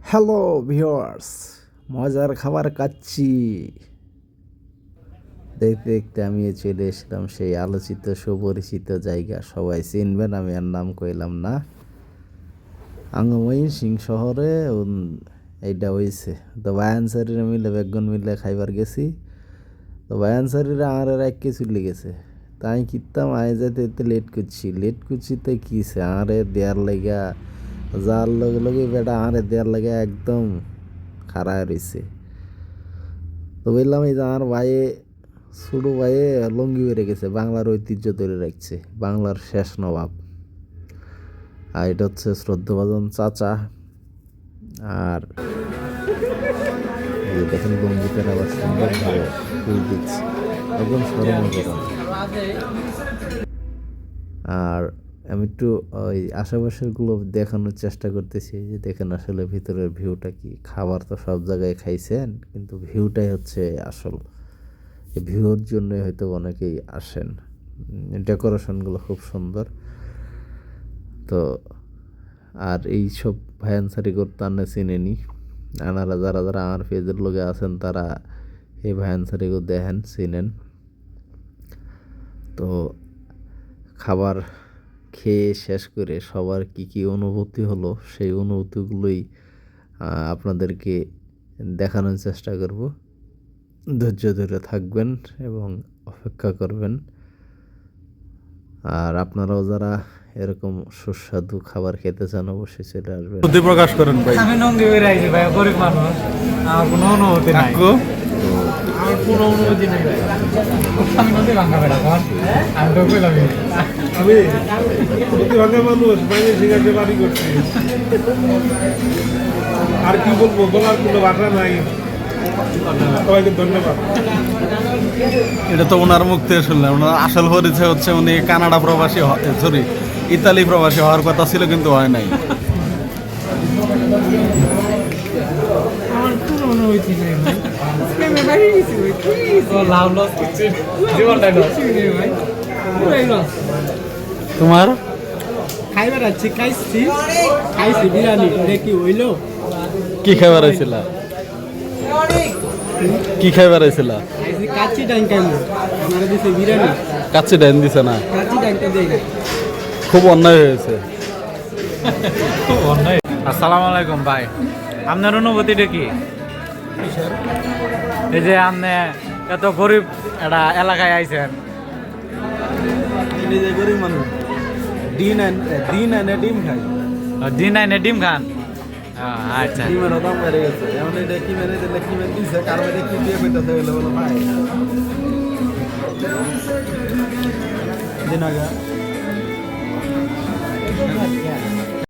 Hello viewers, মজার খাবার খাচ্ছি। দেখতে দেখতে আমি চলে এসলাম সেই আলোচিত সুপরিচিত জায়গা, সবাই চিনবেন, আমি আর নাম কইলাম না। আঙ্গময়ীন সিং শহরে এইটা হয়েছে। তো বায়ানসারিরা মিলে বেগুন মিলে খাইবার গেছি। তো বায়ানসারিরা আর এক চলে গেছে। তাই কিতাম আয় যাইতে এতে লেট করছি তো কিছে আরে দেয়ার লাগা যার লগে লগে বেটা আরে দেয়ার লাগে একদম খাড়া রয়েছে। তো বললাম এই যে আমার ভাইয়ে ছোটো ভাইয়ে লঙ্গি বেড়ে গেছে, বাংলার ঐতিহ্য ধরে রাখছে, বাংলার শেষ নবাব। আর এটা হচ্ছে শ্রদ্ধাভাজন চাচা। আর এই যে দেখেন লঙ্গিটার আবার সুন্দরভাবে ফুল দিচ্ছে, একদম সরম গরম। আর আমি একটু ওই আশেপাশের গুলো দেখানোর চেষ্টা করতেছি, যে দেখেন আসলে ভিতরের ভিউটা কি। খাবার তো সব জায়গায় খাইছেন, কিন্তু ভিউটাই হচ্ছে আসল। এই ভিউর জন্যই হয়তো অনেকেই আসেন। ডেকোরেশনগুলো খুব সুন্দর। তো আর এই সব ভায়ানসারি করতে আনে চিনেনি, আনারা যারা যারা আমার পেজের লোকে আছেন তারা এই ভায়ানসারিগুলো দেখেন, চিনেন। তো খাবার খেয়ে শেষ করে সবার কি কি অনুভূতি হলো, সেই অনুভূতিগুলোই আপনাদেরকে দেখানোর চেষ্টা করব। ধৈর্য ধরে থাকবেন এবং অপেক্ষা করবেন। আর আপনারাও যারা এরকম সুস্বাদু খাবার খেতে চান অবশ্যই চলে আসবেন। বুদ্ধি প্রকাশ করেন ভাই। আমি নঙ্গি বের আইছি ভাই, গরিব মানুষ, আমার কোনো অনুভূতি নাই। আমার কোনো অনুভূতি নেই ভাই। আমি নদী ভাঙা বেড়া কর, আমি তো কইলাম আমি বুদ্ধি ভাঙা মানুষ, বাইরে সিগারেটে বাড়ি করছি। আর কি বলবো, বলার কোনো ভাষা নাই। সবাইকে ধন্যবাদ। এটা তো ওনার মুখ থেকে শুনলাম। ওনার আসল পরিচয় হচ্ছে উনি কানাডা প্রবাসী, সরি ইতালি প্রবাসী হওয়ার কথা ছিল, কিন্তু হয় নাই। আমার কোনো অনুভূতি নেই ভাই। প্রেমে বাড়ি গেছি ভাই, কি লাভ লস কিছু জীবনটাই লস ভাই, পুরাই লস। তোমার খাইবার আছে, খাইছি বিরিয়ানি, এটা কি হইলো? কি খাবার হয়েছিল? কি খাবার হয়েছিল? খাইছি কাচ্চি ডাইন খাইলো, আমার দিছে বিরিয়ানি, কাচ্চি ডাইন দিছে না, কাচ্চি ডাইনটা দেই না। খুব অন্যায় হয়েছে। আসসালামু আলাইকুম ভাই, আপনার অনুভূতিটা কি? এই যে আপনি এত গরিব একটা এলাকায় আইছেন। নিজে গরিব মানুষ, দিন আনে ডিম খাই। দিন আইনে ডিম খান? আচ্ছা, ডিমের দাম বেড়ে গেছে। এমন এটা কি মেরে দিলে কি মেরে দিছে, কারণ এটা কি দিয়ে পেতে গেলে বলো ভাই দিন আগে